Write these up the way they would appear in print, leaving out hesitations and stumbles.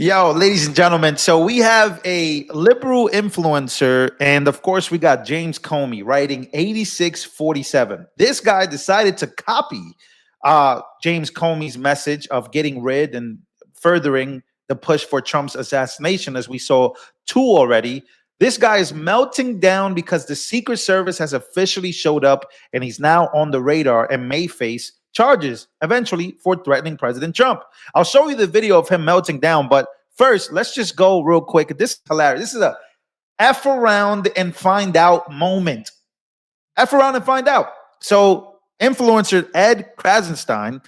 Yo, ladies and gentlemen, so we have a liberal influencer, and of course, we got James Comey writing 8647. This guy decided to copy James Comey's message of getting rid and furthering the push for Trump's assassination, as we saw two already. This guy is melting down because the Secret Service has officially showed up and he's now on the radar and may face charges eventually for threatening President Trump. I'll show you the video of him melting down, but first, let's just go real quick. This is hilarious. This is a F around and find out moment. F around and find out. So, influencer Ed Krassenstein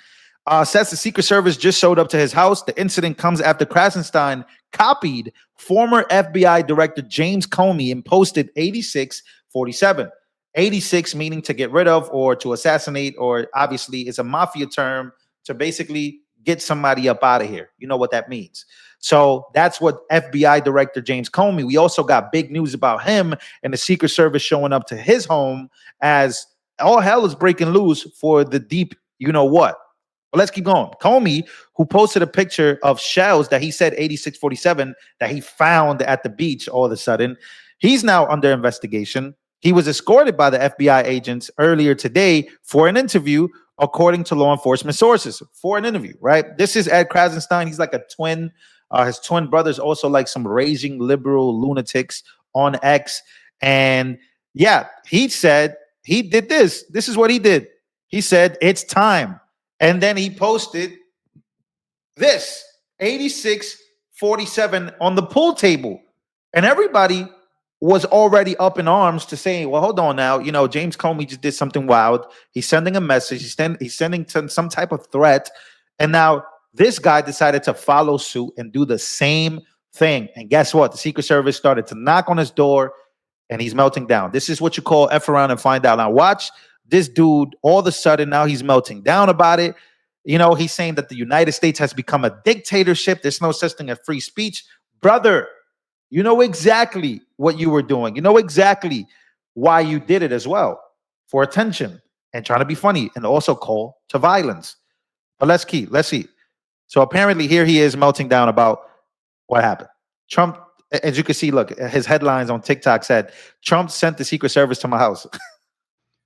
says the Secret Service just showed up to his house. The incident comes after Krassenstein copied former FBI Director James Comey and posted 8647. 86 meaning to get rid of or to assassinate, or obviously is a mafia term to basically get somebody up out of here. You know what that means. So that's what FBI Director James Comey. We also got big news about him and the Secret Service showing up to his home as all hell is breaking loose for the deep, you know what. But let's keep going. Comey, who posted a picture of shells that he said 8647 that he found at the beach all of a sudden, he's now under investigation. He was escorted by the FBI agents earlier today for an interview, according to law enforcement sources, for an interview, right? This is Ed Krassenstein. He's like a twin. His twin brother's also like some raging liberal lunatics on X. And yeah, he said he did this. This is what he did. He said, it's time. And then he posted this 8647 on the pool table. And everybody was already up in arms to say, well, hold on now. You know, James Comey just did something wild. He's sending a message. He's sending some type of threat. And now this guy decided to follow suit and do the same thing. And guess what? The Secret Service started to knock on his door and he's melting down. This is what you call F around and find out. Now watch this dude. All of a sudden now he's melting down about it. You know, he's saying that the United States has become a dictatorship. There's no such thing as free speech. Brother, you know exactly what you were doing. You know exactly why you did it as well, for attention and trying to be funny and also call to violence. But let's see. So apparently here he is melting down about what happened. Trump, as you can see, look, his headlines on TikTok said, Trump sent the Secret Service to my house.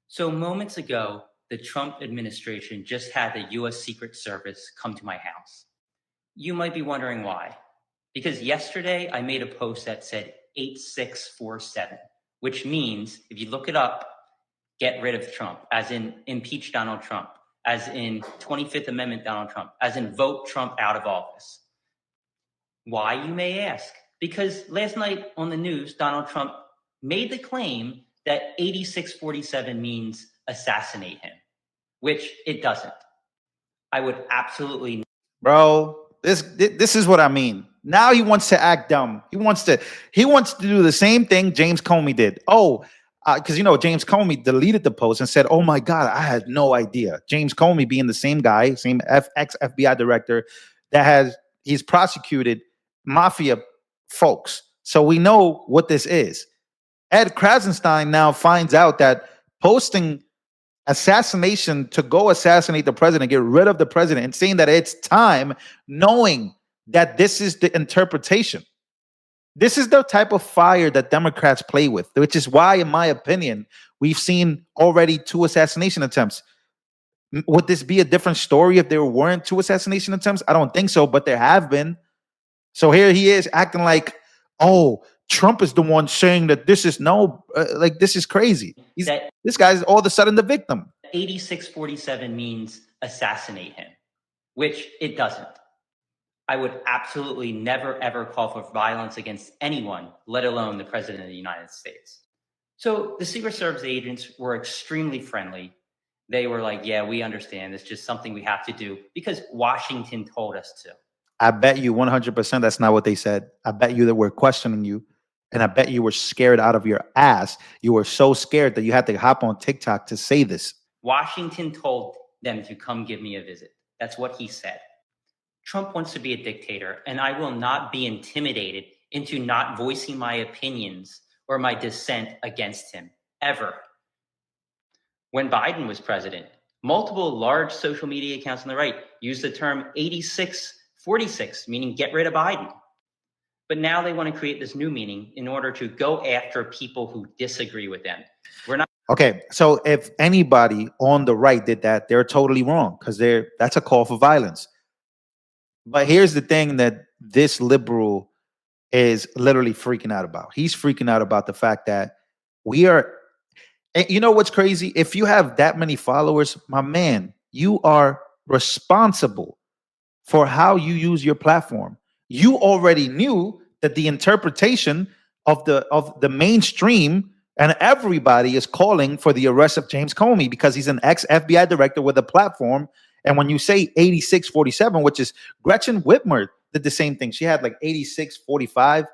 So moments ago, the Trump administration just had the U.S. Secret Service come to my house. You might be wondering why. Because yesterday I made a post that said 8647, which means, if you look it up, get rid of Trump, as in impeach Donald Trump, as in 25th Amendment Donald Trump, as in vote Trump out of office. Why, you may ask? Because last night on the news, Donald Trump made the claim that 8647 means assassinate him, which it doesn't. I would absolutely... Bro, this is what I mean. Now he wants to act dumb. He wants to do the same thing James Comey did. Oh, because you know James Comey deleted the post and said, "Oh my God, I had no idea." James Comey being the same guy, same ex FBI director he's prosecuted mafia folks. So we know what this is. Ed Krassenstein now finds out that posting assassination to go assassinate the president, get rid of the president, and saying that it's time, knowing that this is the interpretation. This is the type of fire that Democrats play with, which is why, in my opinion, we've seen already 2 assassination attempts. Would this be a different story if there weren't 2 assassination attempts? I don't think so, but there have been. So here he is acting like, oh, Trump is the one saying that this is this is crazy. This guy's all of a sudden the victim. 8647 means assassinate him, which it doesn't. I would absolutely never, ever call for violence against anyone, let alone the president of the United States. So the Secret Service agents were extremely friendly. They were like, yeah, we understand. It's just something we have to do because Washington told us to. I bet you 100% that's not what they said. I bet you that we're questioning you. And I bet you were scared out of your ass. You were so scared that you had to hop on TikTok to say this. Washington told them to come give me a visit. That's what he said. Trump wants to be a dictator, and I will not be intimidated into not voicing my opinions or my dissent against him, ever. When Biden was president, multiple large social media accounts on the right used the term 8647 46, meaning get rid of Biden. But now they want to create this new meaning in order to go after people who disagree with them. We're not. Okay, so if anybody on the right did that, they're totally wrong because that's a call for violence. But here's the thing that this liberal is literally freaking out about. He's freaking out about the fact that we are. And you know what's crazy? If you have that many followers, my man, you are responsible for how you use your platform. You already knew that the interpretation of the mainstream and everybody is calling for the arrest of James Comey because he's an ex FBI director with a platform. And when you say 86-47, which is Gretchen Whitmer did the same thing. She had like 86-45.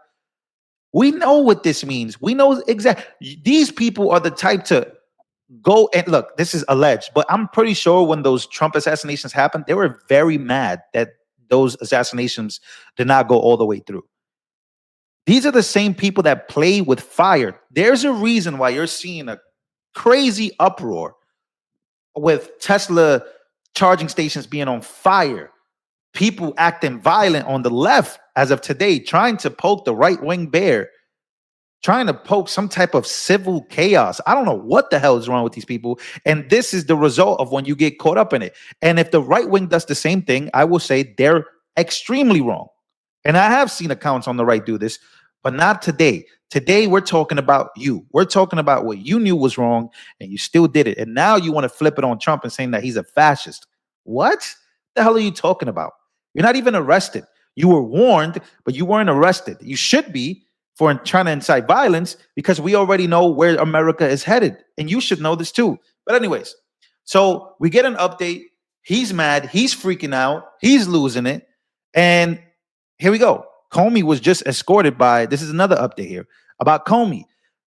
We know what this means. We know exactly. These people are the type to go and look. This is alleged, but I'm pretty sure when those Trump assassinations happened, they were very mad that those assassinations did not go all the way through. These are the same people that play with fire. There's a reason why you're seeing a crazy uproar with Tesla charging stations being on fire, people acting violent on the left as of today, trying to poke the right-wing bear, trying to poke some type of civil chaos. I don't know what the hell is wrong with these people. And this is the result of when you get caught up in it. And if the right wing does the same thing, I will say they're extremely wrong. And I have seen accounts on the right do this, but not today. Today, we're talking about you. We're talking about what you knew was wrong and you still did it. And now you want to flip it on Trump and saying that he's a fascist. What the hell are you talking about? You're not even arrested. You were warned, but you weren't arrested. You should be for trying to incite violence because we already know where America is headed. And you should know this too. But anyways, so we get an update. He's mad. He's freaking out. He's losing it. And here we go. Comey was just escorted by, this is another update here about Comey,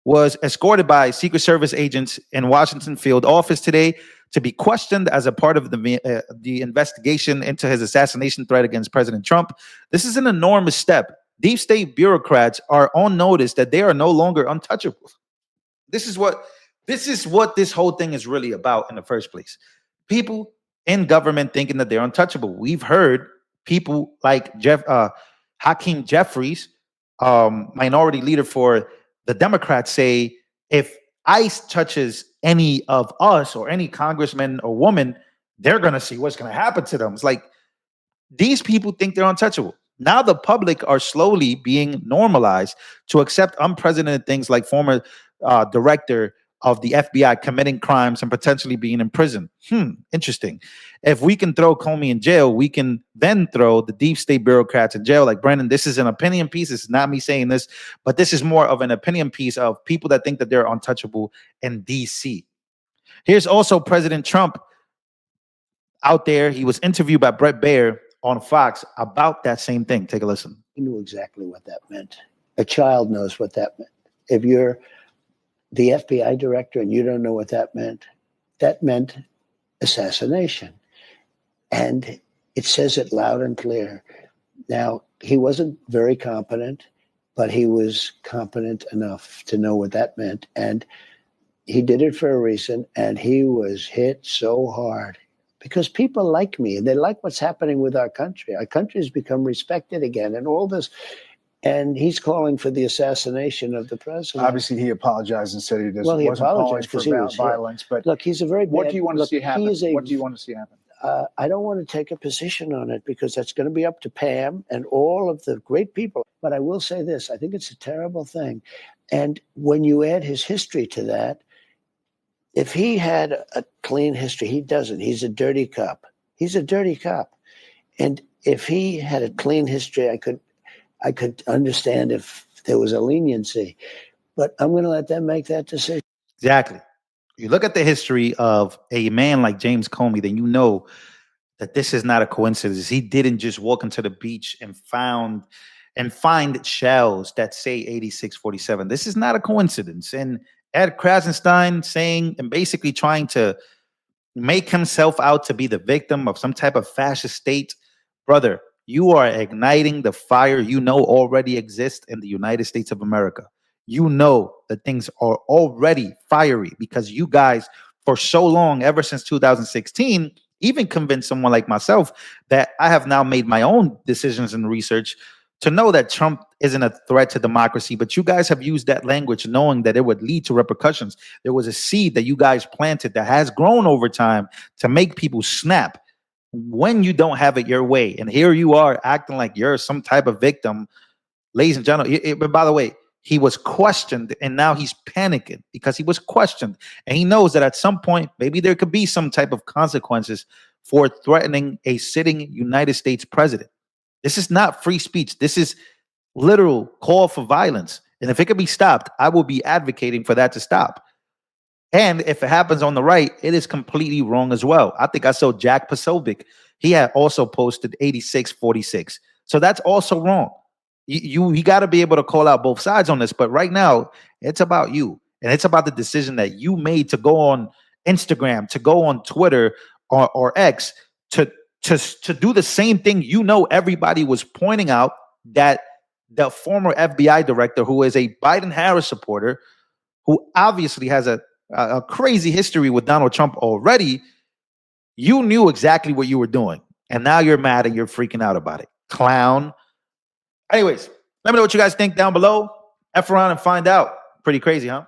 was escorted by Secret Service agents in Washington field office today to be questioned as a part of the investigation into his assassination threat against President Trump. This is an enormous step. Deep state bureaucrats are on notice that they are no longer untouchable. This is what this whole thing is really about in the first place. People in government thinking that they're untouchable. We've heard people like Hakeem Jeffries, minority leader for the Democrats, say if ICE touches any of us or any congressman or woman, they're going to see what's going to happen to them. It's like these people think they're untouchable. Now the public are slowly being normalized to accept unprecedented things like former director of the FBI committing crimes and potentially being in prison. Interesting. If we can throw Comey in jail, we can then throw the deep state bureaucrats in jail. Like, Brandon, this is an opinion piece. This is not me saying this, but this is more of an opinion piece of people that think that they're untouchable in DC. Here's also President Trump out there. He was interviewed by Bret Baier on Fox about that same thing. Take a listen. He knew exactly what that meant. A child knows what that meant. If you're the FBI director and you don't know what that meant assassination. And it says it loud and clear. Now, he wasn't very competent, but he was competent enough to know what that meant. And he did it for a reason, and he was hit so hard. Because people like me, and they like what's happening with our country. Our country has become respected again, and all this. And he's calling for the assassination of the president. Obviously, he apologized and said he doesn't. Well, he wasn't apologized calling because he was violence. But look, he's a very. What bad, do you want to see happen? What do you want to see happen? I don't want to take a position on it because that's going to be up to Pam and all of the great people. But I will say this: I think it's a terrible thing. And when you add his history to that, if he had a clean history, he doesn't. He's a dirty cop. He's a dirty cop. And if he had a clean history, I could understand if there was a leniency. But I'm going to let them make that decision. Exactly. You look at the history of a man like James Comey, then you know that this is not a coincidence. He didn't just walk into the beach and find shells that say 86-47. This is not a coincidence. And Ed Krassenstein saying and basically trying to make himself out to be the victim of some type of fascist state. Brother, you are igniting the fire you know already exists in the United States of America. You know that things are already fiery because you guys, for so long, ever since 2016, even convince someone like myself that I have now made my own decisions and research to know that Trump isn't a threat to democracy. But you guys have used that language knowing that it would lead to repercussions. There was a seed that you guys planted that has grown over time to make people snap when you don't have it your way. And here you are acting like you're some type of victim. Ladies and gentlemen, but by the way, he was questioned and now he's panicking because he was questioned. And he knows that at some point, maybe there could be some type of consequences for threatening a sitting United States president. This is not free speech. This is literal call for violence. And if it can be stopped, I will be advocating for that to stop. And if it happens on the right, it is completely wrong as well. I think I saw Jack Posobiec. He had also posted 8646. So that's also wrong. You got to be able to call out both sides on this. But right now, it's about you. And it's about the decision that you made to go on Instagram, to go on Twitter or X, to do the same thing. You know, everybody was pointing out that the former FBI director, who is a Biden-Harris supporter, who obviously has a crazy history with Donald Trump already, you knew exactly what you were doing. And now you're mad and you're freaking out about it. Clown. Anyways, let me know what you guys think down below. F around and find out. Pretty crazy, huh?